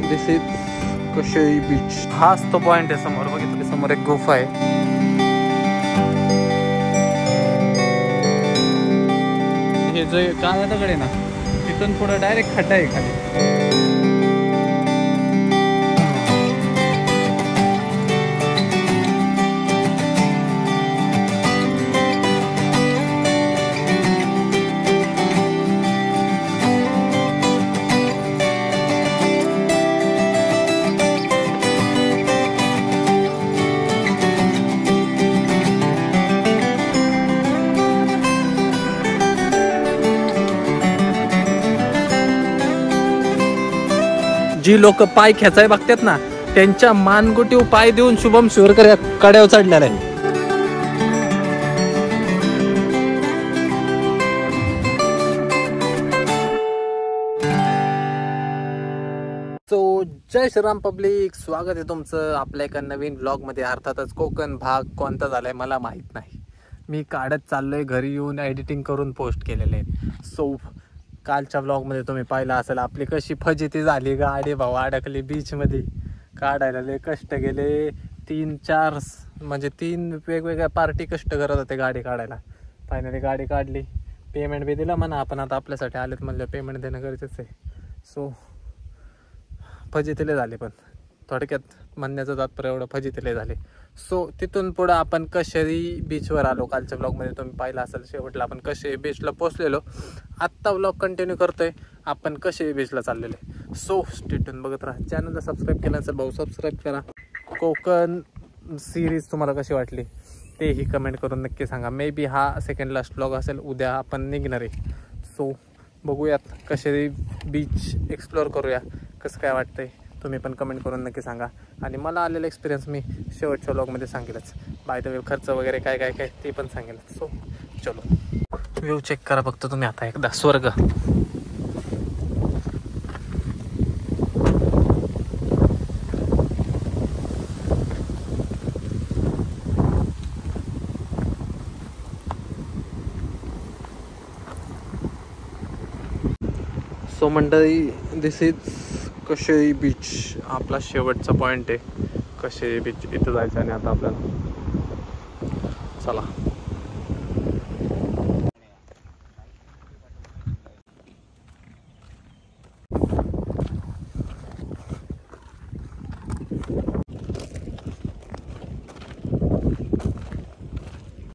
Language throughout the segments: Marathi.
This is Kasheli beach. हाच तो पॉइंट आहे समोर. बघितलं समोर एक गुफा आहे. हे जे काळ्या दगड आहे ना, तिथून पुढे डायरेक्ट खड्डा आहे खाली. जी लोक पाय खेचाय बघतात ना, त्यांच्या मानगुटीव पाय देऊन शुभम शिवरकर या कड्यावर चढलेला आहे. सो जय श्रीराम पब्लिक, स्वागत आहे तुमचं आपल्या एका नवीन ब्लॉग मध्ये. अर्थातच कोकण भाग कोणता झालाय मला माहित नाही. मी काढत चाललोय, घरी येऊन एडिटिंग करून पोस्ट केलेले आहे. सो कालच्या ब्लॉगमध्ये तुम्ही पाहिलं असेल आपली कशी फजिती झाली. गाडी भाऊ अडकली बीचमध्ये. काढायला लय कष्ट गेले. 3-4 म्हणजे 3 वेगवेगळ्या पार्टी कष्ट करत होते गाडी काढायला. फायनली गाडी काढली. पेमेंट बी दिला म्हणा आपण. आता आपल्यासाठी आलेत म्हणलं पेमेंट देणं गरजेचं आहे. सो फजितीले झाले. पण थोडक्यात म्हणण्याचं तात्पर्य एवढं फजितीले झाले. सो तिथून पुढं आपण कशेळी बीचवर आलो. कालच्या ब्लॉगमध्ये तुम्ही पाहिलं असेल शेवटला आपण कशेळी बीचला पोचलेलो. आत्ता ब्लॉग कंटिन्यू करतोय. आपण कशेळी बीचला चाललेलो आहे. सो स्टेटून बघत राहा. चॅनलला सबस्क्राईब केलं असेल भाऊ सबस्क्राईब करा. कोकण सिरीज तुम्हाला कशी वाटली तेही कमेंट करून नक्की सांगा. मे बी हा सेकंड लास्ट ब्लॉग असेल. उद्या आपण निघणार आहे. सो बघूयात कशेळी बीच एक्सप्लोअर करूया. कसं काय वाटतंय तुम्ही पण कमेंट करून नक्की सांगा. आणि मला आलेला एक्सपिरियन्स मी शेवटच्या व्लॉगमध्ये सांगेलच. बाय द वे खर्च वगैरे काय काय काय ते पण सांगेल. सो चलो व्ह्यू चेक करा फक्त तुम्ही आता एकदा. स्वर्ग. सो मंडळी दिस इज कशेळी बीच. आपला शेवटचा पॉइंट आहे कशेळी बीच. इथं जायचं आणि आता आपल्याला चला.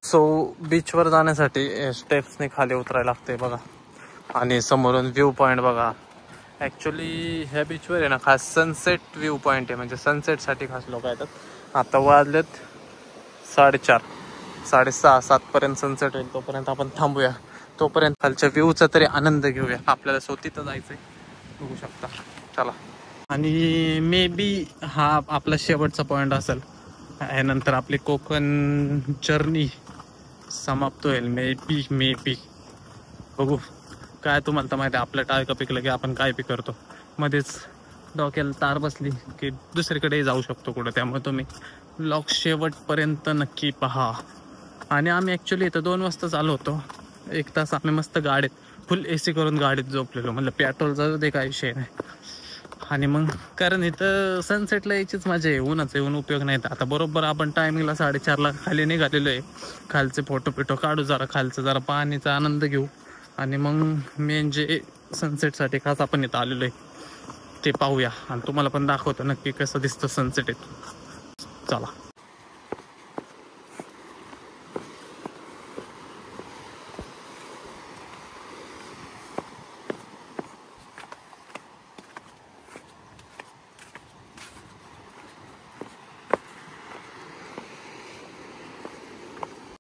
सो बीचवर जाण्यासाठी स्टेप्सने खाली उतरायला लागते बघा. आणि समोरून व्ह्यू पॉइंट बघा. ॲक्च्युली ह्या बीचवर आहे ना खास सनसेट व्ह्यू पॉइंट आहे. म्हणजे सनसेटसाठी खास लोक येतात. आता वाजलेत 4:30 6:30 7पर्यंत सनसेट होईल. तोपर्यंत आपण थांबूया. तोपर्यंत खालच्या व्ह्यूचा तरी आनंद घेऊया. आपल्याला तिथं जायचं आहे. बघू शकता. चला. आणि मे बी हा आपला शेवटचा पॉइंट असेल. यानंतर आपली कोकण जर्नी समाप्त होईल. मे बी बघू. काय तुम्हाला तर माहिती आहे आपलं टाळकं पिकलं की आपण काय बी करतो. मध्येच डोक्याला तार बसली की दुसरीकडेही जाऊ शकतो कुठं. त्यामुळे तुम्ही ब्लॉग शेवटपर्यंत नक्की पहा. आणि आम्ही ॲक्च्युली इथं 2 वाजता चालू होतो. 1 तास आम्ही मस्त गाडीत फुल AC करून गाडीत झोपलेलो. म्हणलं पेट्रोलचा ते काय विषय नाही. आणि मग कारण इथं सनसेटला यायचीच मजा आहे. ऊनच येऊन उपयोग नाही. आता बरोबर आपण टायमिंगला 4:30ला खाली निघालेलो आहे. खालचे फोटो काढू जरा. खालचं जरा पाणीचा आनंद घेऊ. आणि मग मेन जे सनसेटसाठी खास आपण इथं आलेलो आहे ते पाहूया. आणि तुम्हाला पण दाखवतो नक्की कसं दिसतं सनसेट इथून. चला.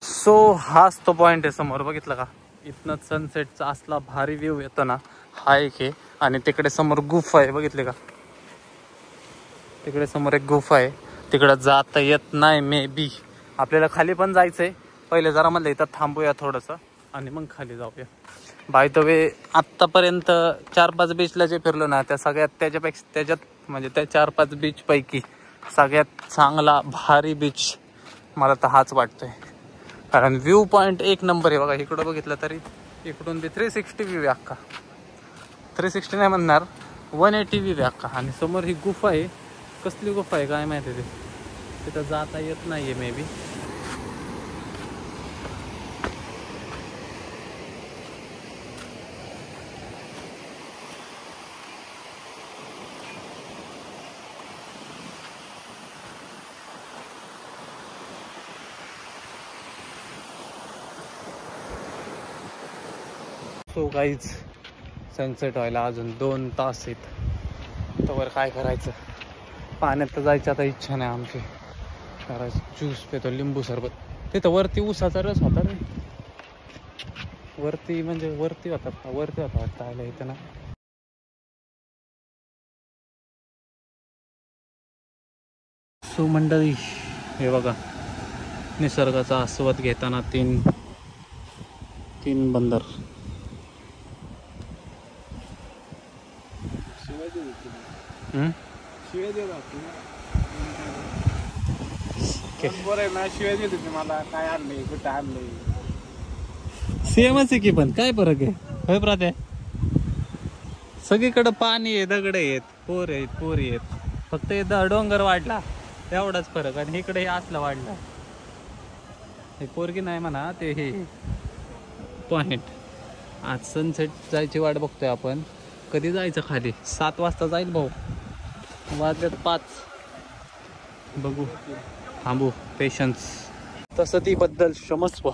सो हाच तो पॉइंट आहे समोर. बघितलं का. इथनं सनसेटचा असला भारी व्ह्यू येतो ना. हा एक आहे. आणि तिकडे समोर गुफा आहे. बघितले का. तिकडे समोर एक गुफा आहे. तिकडं जाता येत नाही. मे बी आपल्याला खाली पण जायचं आहे. पहिले जरा म्हणलं इथं थांबूया थोडंसं आणि मग खाली जाऊया. बाय द वे आत्तापर्यंत 4-5 बीचला जे फिरलो ना त्या सगळ्यात त्याच्यात म्हणजे त्या 4-5 बीचपैकी सगळ्यात चांगला भारी बीच मला तर हाच वाटतोय. कारण व्ह्यू पॉइंट एक नंबर आहे बघा. इकडं बघितलं तरी इकडून बी 360 व्ह्यू आहे. अख्खा 360 नाही म्हणणार 180 व्ह्यू अख्खा. आणि समोर ही गुफा आहे. कसली गुफा आहे काय माहिती ते, तिथं जाता येत नाहीये may be. So guys sunset व्हायला अजून 2 तास आहेत. तर वर काय करायचं, पाण्यात तर जायची आता इच्छा नाही आमची. करायचं ज्यूस पितो, लिंबू सरबत. तिथं वरती ऊसाचा रस होता रे, वरती म्हणजे वरती होता वाटतं आलं इथं ना. सो मंडळी हे बघा, निसर्गाचा आस्वाद घेताना तीन बंदर. शिवाय देत मला काय आणलंय, कुठं आणलंय. सेमच आहे की, पण काय फरक आहे होय प्रात्या? सगळीकडे पाणी आहे, दगड आहेत, पोरी आहेत. फक्त एकदा डोंगर वाढला एवढाच फरक. आणि इकडे हे असला वाढला. हे पोरगी नाही म्हणा, ते हे पॉइंट. आज सनसेट जायची वाट बघतोय आपण. कधी जायचं खाली? 7 वाजता जाईल भाऊ, वाजल्यात 5. बघू, थांबू, पेशन्स. तसं ती बद्दल क्षमस्व.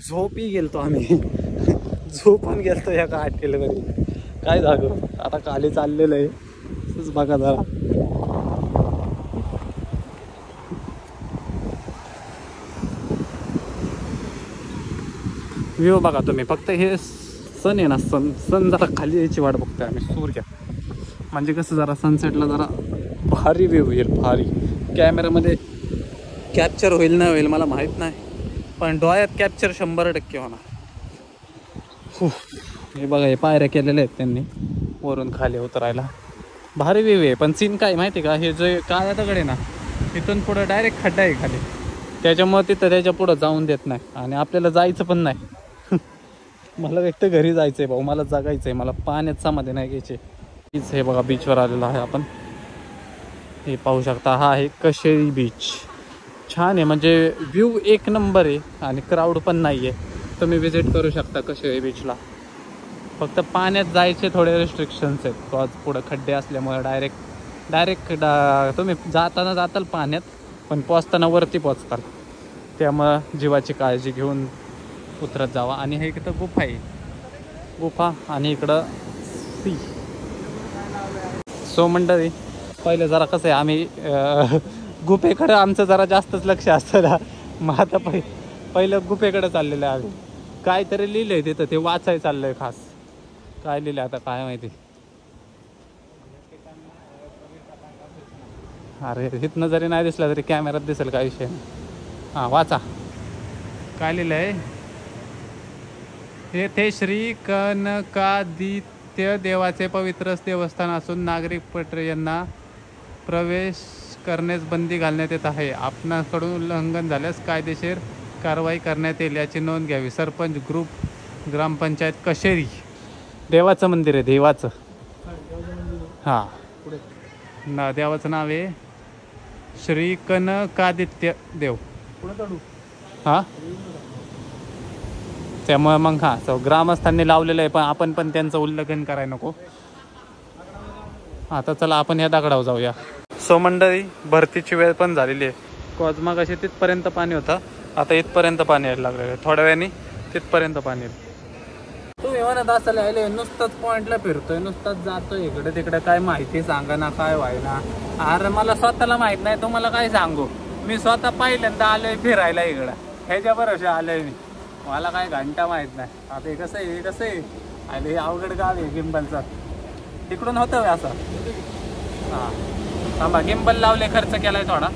झोपही गेलतो आम्ही. झोपून गेलतो या का हॉटेलमध्ये. काय झालं आता, खाली चाललेलं आहे. तसंच बघा जरा. व्ह्यू बघा तुम्ही. फक्त हे सन आहे ना, सन जरा खाली यायची वाट बघतोय आम्ही. सूर्य म्हणजे कसं जरा सनसेटला जरा भारी व्ह्यू येईल, भारी. कॅमेरामध्ये कॅप्चर होईल नाही होईल मला माहीत नाही, पण डोळ्यात कॅप्चर 100% होणार. हे बघा, हे पायऱ्या केलेल्या आहेत त्यांनी वरून खाली उतरायला. भारी व्ह्यू आहे. पण सीन काय माहिती आहे का, हे जे काळ्या दगड आहे ना, इथून पुढं डायरेक्ट खड्डा आहे खाली. त्याच्यामुळे तिथं त्याच्या पुढं जाऊन देत नाही. आणि आपल्याला जायचं पण नाही. मला एकटं घरी जायचं आहे भाऊ, मला जगायचं आहे. मला पाण्यात समाधी नाही घ्यायची. हे बघा, बीचवर आलेलो आहे आपण. हे पाहू शकता, हा आहे कशेरी बीच. छान आहे, म्हणजे व्ह्यू 1 नंबर आहे. आणि क्राऊड पण नाही आहे. तुम्ही विजिट करू शकता कशेरी बीचला. फक्त पाण्यात जायचे थोडे रिस्ट्रिक्शन्स आहेत. तो आज पुढं खड्डे असल्यामुळे डायरेक्ट तुम्ही जाताल पाण्यात, पण पोचताना वरती पोचताल. त्यामुळं जीवाची काळजी घेऊन उतरत जावा. आणि हे इकडं गुफा आहे, गुफा. आणि इकडं सी. सो मंडळी, पहिले जरा कसं आहे, आम्ही गुफेकडं आमचं जरा जास्तच लक्ष असतं ना. मग आता पहिलं गुफेकडं चाललेलं आहे आम्ही. काहीतरी लिहिलंय तिथं, ते वाचाय चाललंय खास. काय लिहिलं आता काय माहिती. अरे इथनं जरी नाही दिसला तरी कॅमेऱ्यात दिसेल, काय विषय. हां, वाचा काय लिहिलंय. येथे श्री कनकादित्य देवाचे पवित्र देवस्थान असून नागरिक पर्यटकांना प्रवेश करण्यास बंदी घालण्यात येत आहे. आपणाकडून उल्लंघन झाल्यास कायदेशीर कारवाई करण्यात येईल याची नोंद घ्यावी. सरपंच ग्रुप, ग्रामपंचायत कशेरी. देवाचं मंदिर आहे, देवाचं. हां, ना देवाचं नाव आहे श्री कनकादित्य देव. हां, त्यामुळे मग हां, ग्रामस्थांनी लावलेलं आहे, पण आपण पण त्यांचं उल्लंघन करायला नको. आता चला आपण या दगडावर जाऊया. सो मंडळी, भरतीची वेळ पण झालेली आहे. कॉजमा कशी तिथपर्यंत पाणी होतं, आता इथपर्यंत पाणी यायला लागलेलं आहे. थोड्या वेळाने तिथपर्यंत पाणी येईल. तुम्ही म्हणत असाल यायला नुसतंच पॉईंटला फिरतोय, नुसतंच जातोय इकडे तिकडे, काय माहिती सांगा ना, काय व्हायला. अरे मला स्वतःला माहित नाही, तुम्हाला काय सांगू. मी स्वतः पहिल्यांदा आलोय फिरायला इकडं, ह्याच्या बरोबर आलोय मी. मला काय घंटा माहित नाही. आता हे कसं आहे आले, हे अवघड गाव आहे गिंबलचं. तिकडून होतं असं. हां, थांबा, गिंबल लावले, खर्च केलाय थोडा.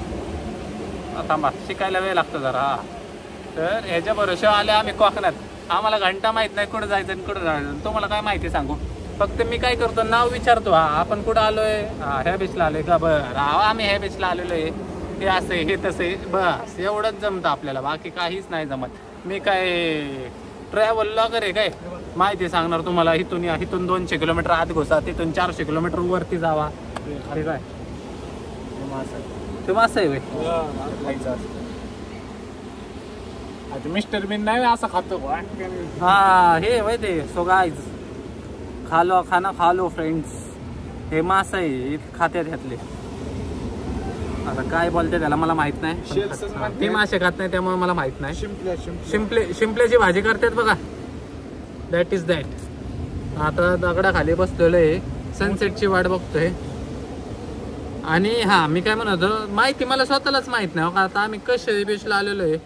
थांबा, शिकायला वेळ लागतो जरा. हां, तर ह्याच्या भरोशा आले आम्ही कोकणात. आम्हाला घंटा माहीत नाही कुठं जायचं आणि कुठं जायचं. तुम्हाला काय माहिती सांगू. फक्त मी काय करतो, नाव विचारतो. हा, आपण कुठं आलोय. हां, ह्या बीचला आलोय का. बरं, आम्ही ह्या बीचला आलेलो आहे. हे असं आहे, हे तसं आहे, बस एवढंच जमतं आपल्याला, बाकी काहीच नाही जमत. मी काय ट्रॅव्हल ब्लॉगर आहे काय, माहिती सांगणार तुम्हाला. इथून 200 किलोमीटर आत घुसा, तिथून 400 किलोमीटर वरती जावा. ठीक आहे. ते मासा आहे खायचं आता मिस्टर बिन नाही असं खातो. हा हे वय ते. सो गाईज खाना खा लो फ्रेंड्स. हे मासा आहे खात्यात घातले. आता काय बोलते त्याला मला माहित नाही. ते मासे खात नाही त्यामुळे मला माहित नाही. शिंपल्याची भाजी करतात बघा. That is that. आता दगडाखाली बसलेलो आहे, सनसेटची वाट बघतोय. आणि हा मी काय म्हणतो, माहिती मला स्वतःलाच माहित नाही का. आता आम्ही कसे बीचला आलेलो आहे.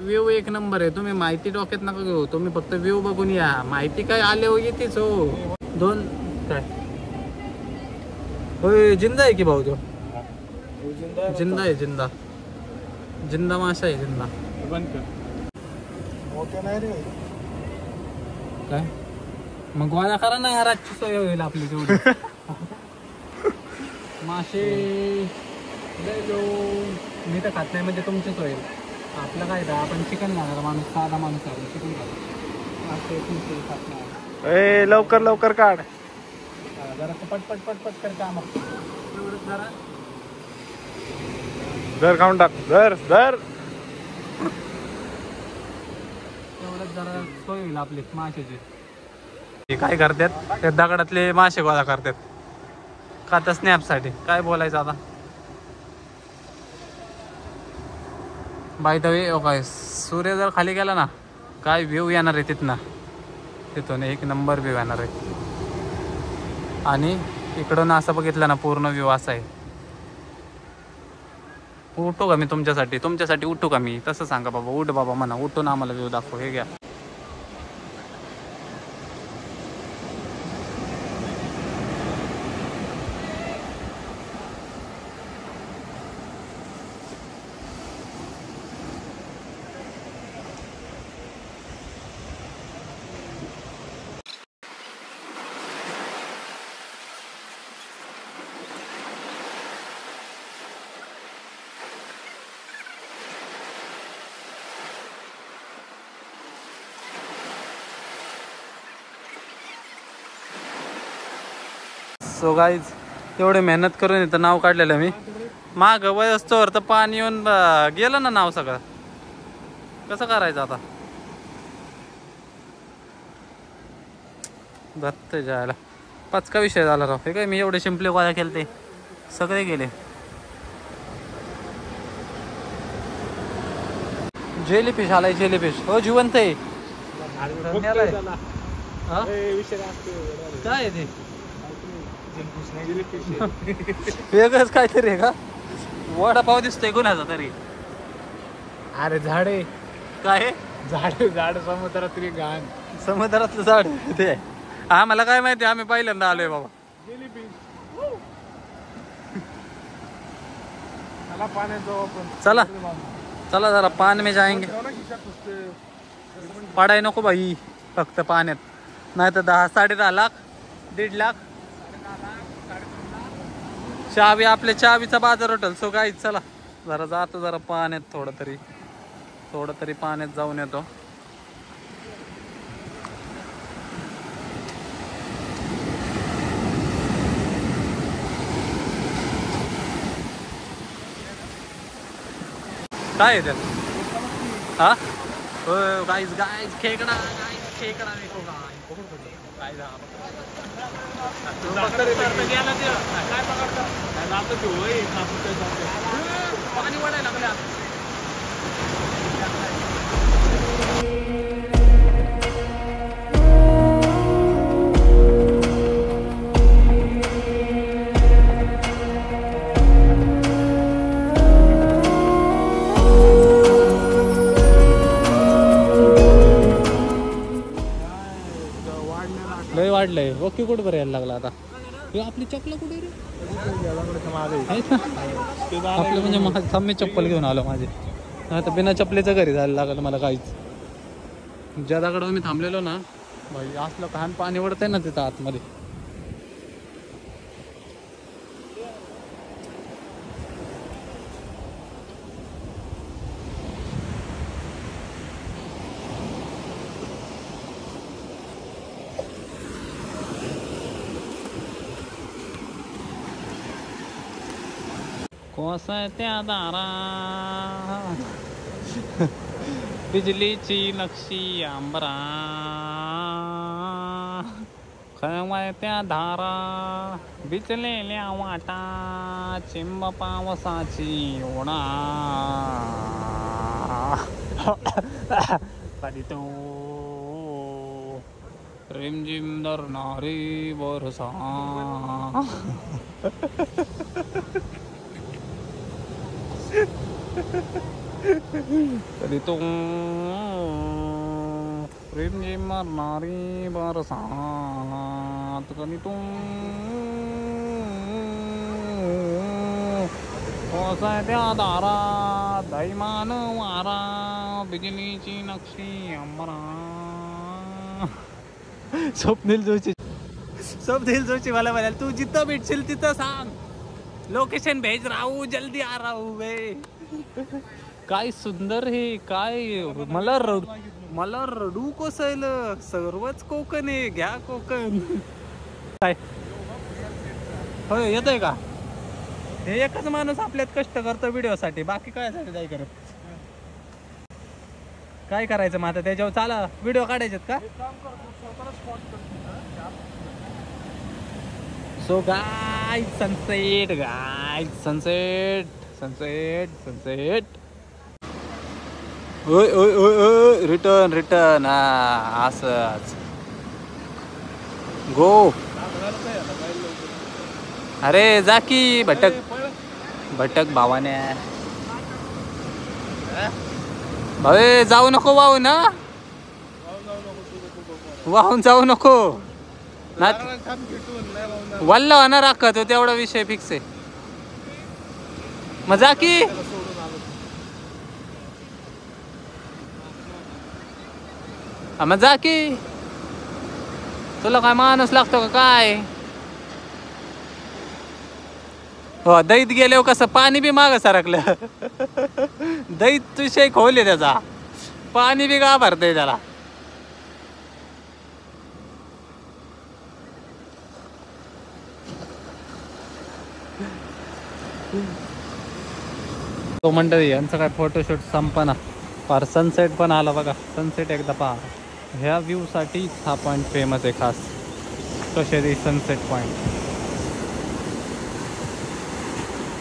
व्ह्यू एक नंबर आहे. तुम्ही माहिती डोक्यात नका घेऊ, तुम्ही फक्त व्ह्यू बघून या. माहिती काय आले हो येतेच हो. 2 काय होय जिंदा आहे की भाऊ तो. जिंदा आहे. जिंदा मासा आहे. जिंदा काय मग गोळा करा ना यार. आजची सोय होईल आपली तेवढी. मासे मी तर खात नाही म्हणजे तुमचीच होईल. आपलं काय तर आपण चिकन खाणार माणूस, साधा माणूस आहे. चिकन खातो तुमचे खात नाही. लवकर काढ जरा पट कर काम. एवढंच जरा घर खाऊन टाक. घर एवढंच जरा सोय होईल आपली माशाची. हे काय करतात त्या दगडातले मासे गोळा करतात का तर स्नॅपसाठी. काय बोलायचं आता. बाय द वे काय सूर्य जर खाली गेला ना काय व्ह्यू येणार आहे तिथून एक नंबर व्ह्यू येणार आहे. आणि इकडून असं बघितलं ना पूर्ण व्ह्यू असा आहे. उठू का मी तुमच्यासाठी उठू का मी. तसं सांगा बाबा. उठ बाबा म्हणा. उठून आम्हाला व्ह्यू दाखव. हे घ्या. सो गाईज एवढे मेहनत करून इथं नाव काढलेलं मी. माग वयस्तोवर तर पाणी येऊन गेलं ना नाव सगळं. कसं करायचं आता. दत्त जायला पाचका विषय झाला राव. हे काय मी एवढे शिंपले गोळा केले ते सगळे गेले. जेलीफिश आलाय. जेलीफिश हो जिवंत आहे. काय ते वेगळंच काहीतरी आहे का. वडापाव दिसतोय कोणाचा तरी. अरे झाडे काय झाड समुद्रातली घाण. समुद्रातलं झाड ते आम्हाला काय माहिती. आम्ही पहिल्यांदा आलोय बाबा. चला जरा पान में जाएंगे. पडाय नको बाई फक्त पाण्यात. नाही तर 10-10.5 लाख 1.5 लाख. चावी आपल्या चावीचा बाजार होटल. सो गाईज चला जरा जातो जरा पाण्यात. थोडं तरी पाण्यात जाऊन येतो. काय आहे त्यात. हा गाईज खेकडा. खेकडा नाही तो काय पाणी वाढायला लागल्या. लय वाढलंय. ओके कुठं बरं यायला लागला आता. आपली चप्पल कुठे रे. आपलं म्हणजे मी चप्पल घेऊन आलो माझे. आता बिना चप्पलीचं घरी जायला लागलं मला. काहीच ज्या दगडावर मी थांबलेलो ना भाई असलं घाण पाणी ओढतंय ना तिथं आतमध्ये. कोसळत्या दारा बिजलीची नक्षी आंबरा खळवळत्या धारा बिचलेल्या वाटा चिंब पावसाची ओढा कधी तो रिमझिम धरणारी बरसा कधी तो रिमझिम मारणारी बरसात कधी तो कोसळत्या दारा दैमान वारा बिजलीची नक्षी अंबरा. स्वप्नील जोशी मला म्हणाल तू जिथं भेटशील तिथं सांग, लोकेशन भेज राहू जल्दी आ राहू बे. काय सुंदर हे काय, मला रडू कोसळलं. सर्वच कोकण आहे, घ्या कोकण. काय होय येतोय का? हे एकच माणूस आपल्यात कष्ट करतो व्हिडिओ साठी, बाकी काय साठी नाही करत. काय करायचं मग आता त्याच्यावर चाला व्हिडिओ काढायचे का? सो गाय सनसेट ओय ओय ओय ओय रिटर्न हा असंच गो. अरे जा की भटक भावाने. भावे जाऊ नको वाहू ना, वाहून जाऊ नको ना, वल्ला होणार राखत हो तेवढा विषय फिक्स आहे. मजा की मजा की तुला काय माणूस लागतो का काय? हो दैत गेले कसं पाणी बी माग सरकलं. दैत विषय खोलले त्याचा, पाणी बी का भरतय त्याला. तो मंडळी यांचं काय फोटोशूट संपना, फार सनसेट पण आला बघा. सनसेट एकदा पहा. ह्या व्ह्यू साठी हा पॉइंट फेमस आहे खास, कशेरी सनसेट पॉइंट.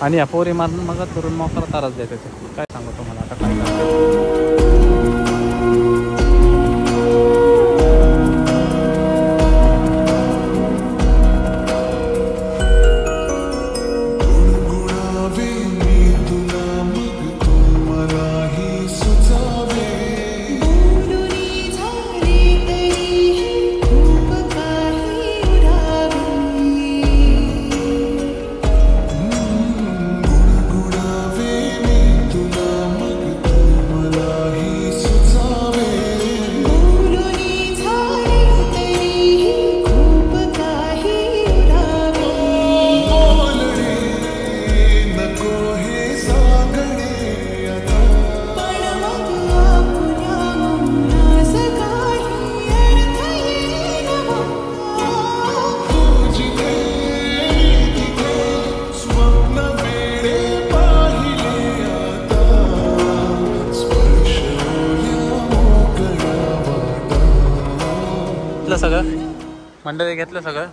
आणि या पोरी मारून मग धरून मोकळा ताराच देते. काय सांगू तुम्हाला आता काय सगळं मंडळी घेतलं सगळं,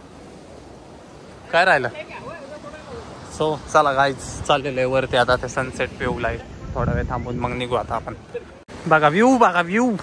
काय राहिलं. सो चला गाईज चाललेलं आहे वरती आता ते सनसेट व्ह्यू ला. थोडा वेळ थांबून मग निघू आता आपण. बघा व्ह्यू.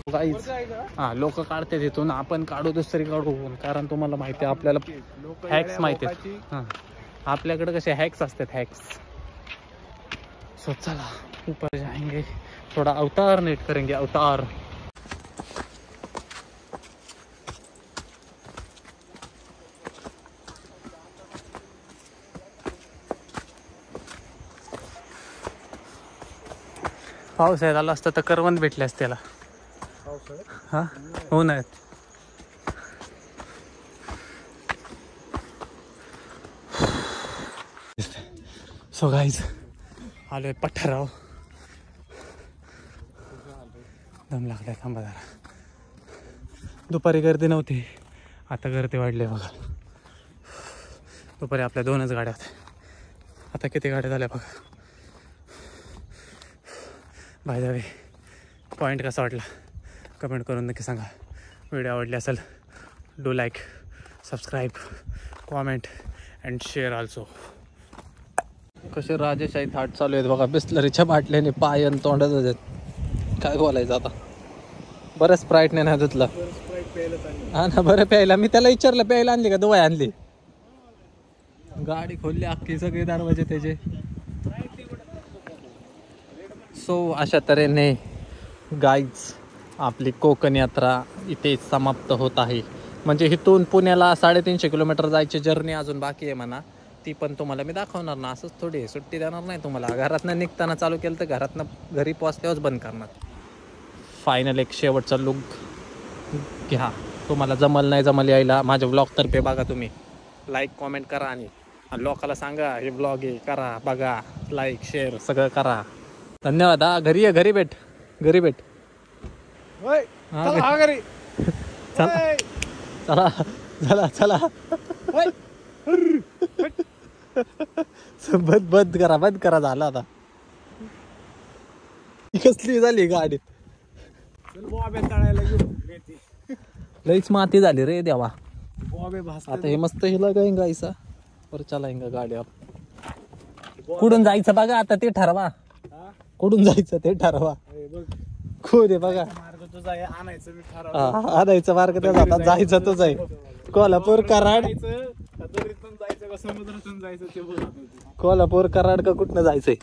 काहीच हा लोक काढते तिथून, आपण काढू दुसरी काढू, कारण तुम्हाला माहिती आहे आपल्याला हॅक्स माहिती आहेत. हां आपल्याकडे कसे हॅक्स असतात हॅक्स. सो चला ऊपर जाएंगे, थोड़ा अवतार नेट करेंगे अवतार. पावसाळ्यात आला असतं तर करवंद भेटले असते त्याला. हा हो ना. सो गाईज आलोय पठाराव. दम लागलाय, थांबा जरा. दुपारी गर्दी नव्हती, आता गर्दी वाढली बघा. दुपारी आपल्या 2च गाड्या होत्या, आता किती गाड्या झाल्या बघा. बाय द वे पॉईंट कसा वाटला कमेंट करून नक्की सांगा. व्हिडिओ आवडली असेल do like, subscribe, comment and share also. कसे राजेशाही थाट चालू आहेत बघा. बिस्लरीच्या बाटल्याने पाय आणि तोंडात आहेत. काय बोलायचं आता. बरं स्प्राईटने नाही धुतलं. हा ना बरं प्यायला. मी त्याला विचारलं प्यायला आणली का, दवाई आणली. गाडी खोलली अख्खी, सगळे दरवाजे त्याचे. सो अशा तऱ्हेने गाईज आपली कोकण यात्रा इथे समाप्त होत आहे. म्हणजे इथून पुण्याला 350 किलोमीटर जायची जर्नी अजून बाकी आहे म्हणा. ती पण तुम्हाला मी दाखवणार ना, असंच थोडी सुट्टी देणार नाही तुम्हाला. घरातनं निघताना चालू केलं तर घरातनं घरी पोहोचल्यावरच बंद करणार. फायनल एक शेवटचा लुक घ्या. तुम्हाला जमल नाही जमल यायला माझ्या ब्लॉगतर्फे बघा. तुम्ही लाईक कॉमेंट करा आणि लोकाला सांगा हे ब्लॉग आहे, करा बघा, लाईक शेअर सगळं करा. धन्यवाद. हा घरी आहे, घरी भेट, घरी भेट. घरी चला चला चला चला. बंद बंद करा, बंद करा. झालं आता. कसली झाली गाडी. लईच माती झाली रे देवा. आता हे मस्त हिला गाईंगा ऐसा पर चलाएंगा गाडी. कुठून जायचं बघा आता ते ठरवा. कुठून जायचं ते ठरवा. खूप आहे बघा. आणायचं मार्ग त्याचा आता. जायचं तोच आहे. कोल्हापूर कराड, कोल्हापूर कराड का कुठनं जायचंय.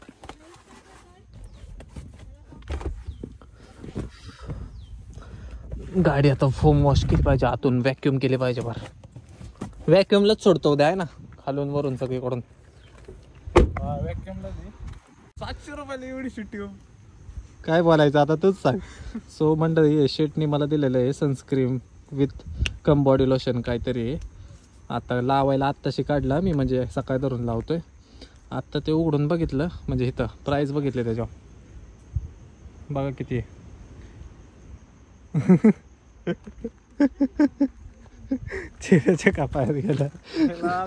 गाडी आता फोम वॉश केली पाहिजे, आतून व्हॅक्युम केली पाहिजे. बरं व्हॅक्युमलाच सोडतो उद्या आहे ना, खालून वरून सगळीकडून. 700 रुपयाला एवढी सुट्टी. काय बोलायचं आता तूच सांग. सो मंडळी शेटनी मला दिलेलं आहे sunscreen with come body lotion काहीतरी. आता लावायला आत्ताशी काढला मी, म्हणजे सकाळी धरून लावतोय. आत्ता ते उघडून बघितलं, म्हणजे इथं प्राईस बघितले त्याच्यावर. बघा किती आहे. चेहऱ्याच्या कापायला गेला.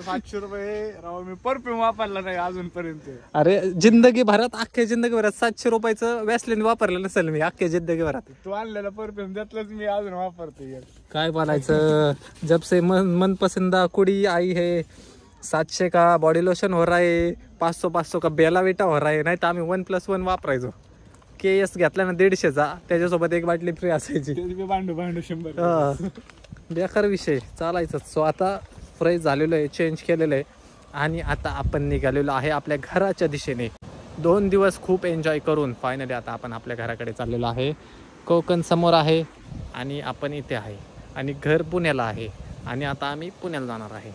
700 रुपये राव. मी परफ्यूम वापरला नाही अजूनपर्यंत. अरे जिंदगी भरात, अख्ख्या जिंदगी भरात 700 रुपयाचं वॅसलिन वापरलं नसेल मी अख्ख्या जिंदगी भरात. तू आणलेला परफ्यूम त्यातलंच मी अजून वापरते. काय बोलायचं. जब से मनपसंदा कुड़ी आई है, 700 का बॉडी लोशन हो रहा है, 500 का बेला विटा हो रहा है. नाही तर आम्ही 1+1 वापरायचो. KS घेतला ना 150चा, त्याच्यासोबत एक बाटली फ्री असायची. भांडू 100. बेकार विषय चालायचं. सो आता फ्रेश झालेलो आहे, चेंज केलेलं आहे आणि आता आपण निघालेलो आहे आपल्या घराच्या दिशेने. 2 दिवस खूप एन्जॉय करून फायनली आता आपण आपल्या घराकडे चाललेलो आहे. कोकण समोर आहे आणि आपण इथे आहे आणि घर पुण्याला आहे आणि आता आम्ही पुण्याला जाणार आहे.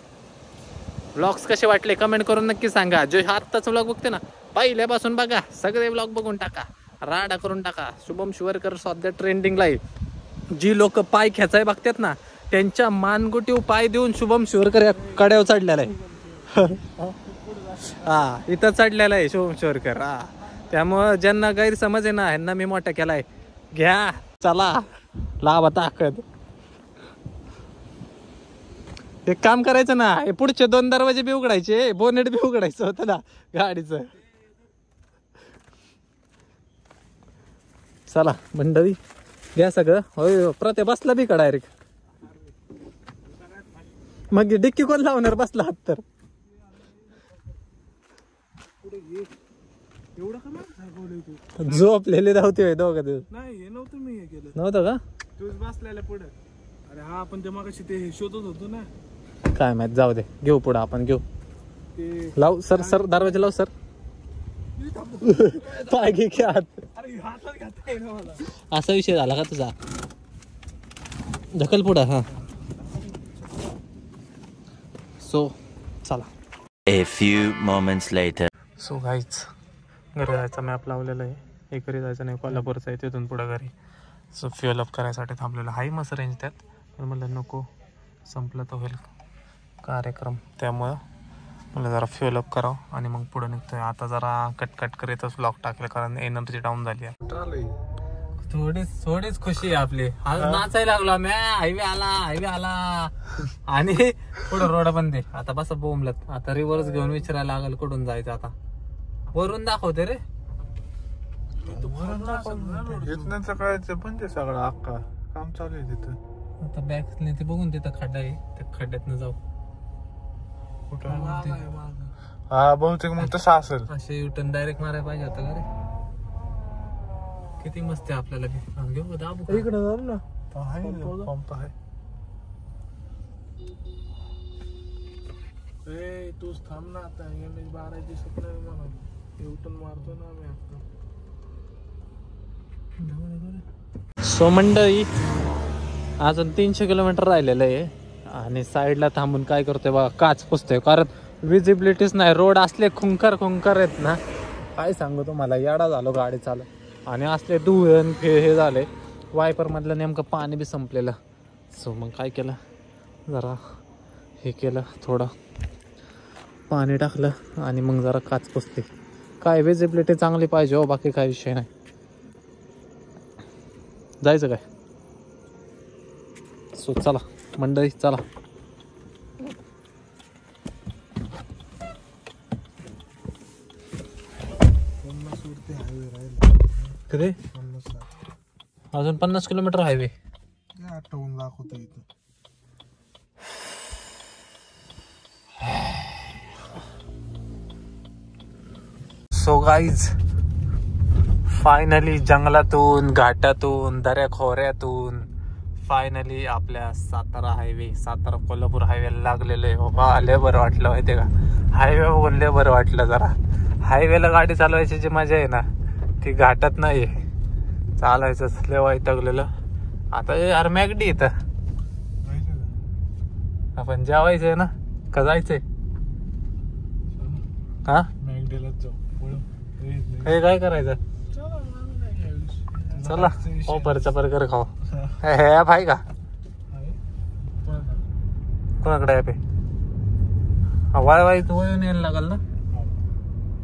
व्लॉग्स कसे वाटले कमेंट करून नक्की सांगा. जो आत्ताच व्लॉग बघते ना पहिल्यापासून बघा, सगळे व्लॉग बघून टाका, राडा करून टाका. शुभम शिवरकर सध्या ट्रेंडिंगला आहे. जी लोक पाय खेचाय बघतात ना त्यांच्या मानगुटीव पाय देऊन शुभम शिवरकर या कड्यावर चढलेला आहे. हा इथं चढलेला आहे शुभम शिवरकर. हा त्यामुळं ज्यांना गैरसमज आहे ना ह्यांना मी मोठा केलाय. घ्या चला लावा ताकद. एक काम करायचं ना, हे पुढचे 2 दरवाजे बी उघडायचे, बोनेट बी उघडायचं होतं ना गाडीचं. चला मंडळी घ्या सगळं. होय प्रत्ये बसला बी का डायरेक्ट. मग डिक्की कोण लावणार बसला आहात तर. एवढं का नाही तू झोपलेले धावते दोघं दिवस. नाही हे नव्हतं मी हे केलं. नव्हतं का? तूच बसलेला पुढे. अरे हा आपण ते मागाशी ते हे शोधत होतो ना. काय माहित, जाऊ दे, घेऊ पुढे आपण घेऊ. ते लाव सर, सर दरवाजा लाव सर. पाय घे की आत. अरे हातात घातलंय ना मला. असा विषय झाला का तुझा? ढकल पुढं. हा सो चला. A few moments later. So गाईच, घरी जायचा मॅप लावलेला आहे. हे घरी जायचं नाही, कोल्हापूरचं आहे, तिथून पुढं घरी. सो फ्युअल अप करायसाठी थांबलेलं आहे. मस्त रेंज त्यात, पण म्हणलं नको, संपलं तर होईल कार्यक्रम, त्यामुळं मला जरा फ्युअल अप करावं आणि मग पुढं निघतोय. आता जरा कट करीतच ब्लॉग टाकले, कारण एनर्जी डाऊन झाली आहे. थोडीच खुशी आहे आपली. आज नाचायला लागलो आम्ही. हायवे आला आणि पुढं रोड बंद आहे. आता बस बोंबलत. आता रिव्हर्स घेऊन विचारायला लागल कुठून जायचं. आता वरून दाखवते रे. सकाळचं पण ते सगळं अख्खा काम चालू आहे तिथं. आता बॅक ते बघून तिथं खड्डा आहे, त्या खड्ड्यातनं जाऊ. हा बहुतेक मग तसं असेल. असे युटर्न डायरेक्ट मारायला पाहिजे होतं का रे. किती मस्त आहे आपल्याला बी. घेऊ दाबू का? इकडे जाऊ ना. पंप आहे. तूच थांब ना आता. MH12 दिसत नाही मला. युटर्न मारतो ना आम्ही आता. सो मंडळी, अजून 300 किलोमीटर राहिलेलं आहे आणि साईडला थांबून काय करतोय बघा, काच पुसतोय. कारण विजिबिलिटीच नाही. रोड असले खुंकर आहेत ना, काय सांगू तुम्हाला. येडा झालो गाडी चालू. आणि असले धुळण हे झाले. वायपरमधलं नेमकं पाणी बी संपलेलं. सो मग काय केलं, जरा हे केलं, थोडं पाणी टाकलं आणि मग जरा काच पुसली. काय विजिबिलिटी चांगली पाहिजे हो, बाकी काय विषय नाही. जायचं काय? सो चला मंडळी, चला. कधी अजून 50 किलोमीटर हायवे. 58 लाख होतं इथं. सो गाईज, फायनली जंगलातून, घाटातून, दऱ्या खोऱ्यातून फायनली आपल्या सातारा हायवे, सातारा कोल्हापूर हायवेला लागलेलं आहे. बाबा लय बरं वाटलं माहिती आहे का. हायवे बघून लय बरं वाटलं. जरा हायवेला गाडी चालवायची जी मजा आहे ना, ती घाटात नाही आहे. चालायचं लय वैतागलेलं. आता यार मॅगडी इथं आपण जेवायचंय ना का जायचंय? हा हे काय करायचं? चला ऑफरचा बर्गर खाऊ. हे ॲप आहे का कोणाकडे? ॲप आहे. वाय वळून यायला लागल ना.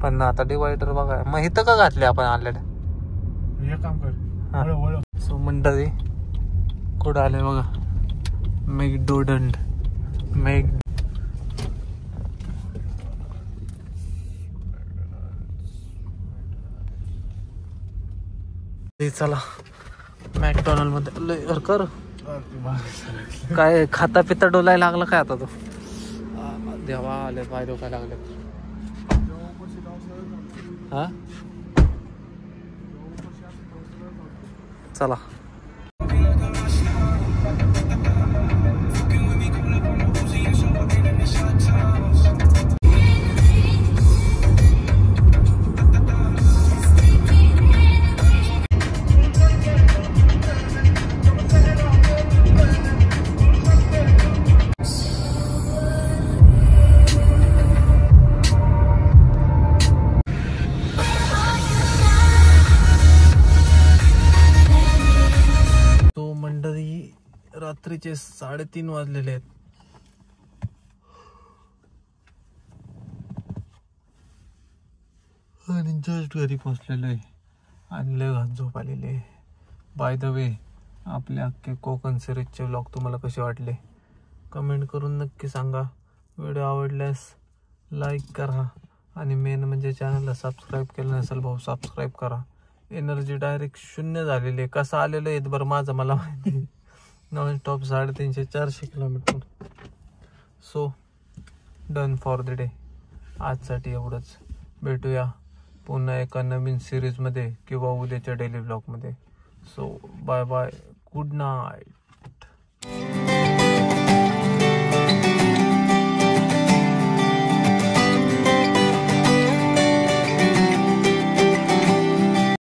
पण आता डिवायडर बघा. मग इथं का घातले आपण ऑलरेडी? हे काम कर. सो मंडळी कुठं आले बघा, मेकडोडंड. चला मॅकडॉनल्ड मध्ये लय कर. काय खाता पिता डोलायला लागला काय आता तो? देवा आले पाय दुखायला लागले. हा चला. रात्रीचे 3:30 वाजलेले आहेत. आणि जस्ट घरी पोहोचलेलो आहे आणि लय घात झोप आलेली आहे. बाय द वे, आपले अख्खे कोकण सिरीजचे व्लॉग तुम्हाला कसे वाटले कमेंट करून नक्की सांगा. व्हिडिओ आवडल्यास लाईक करा आणि मेन म्हणजे चॅनलला सबस्क्राईब केलं नसेल भाऊ सबस्क्राईब करा. एनर्जी डायरेक्ट 0 झालेली आहे. कसं आलेलं आहे बरं माझं मला माहिती. Non stop 350-400 kilometre. So done for the day. आजसाठी एवढंच. भेटूया पुन्हा एका नवीन सिरीजमध्ये किंवा उद्याच्या डेली ब्लॉगमध्ये. So bye bye, good night.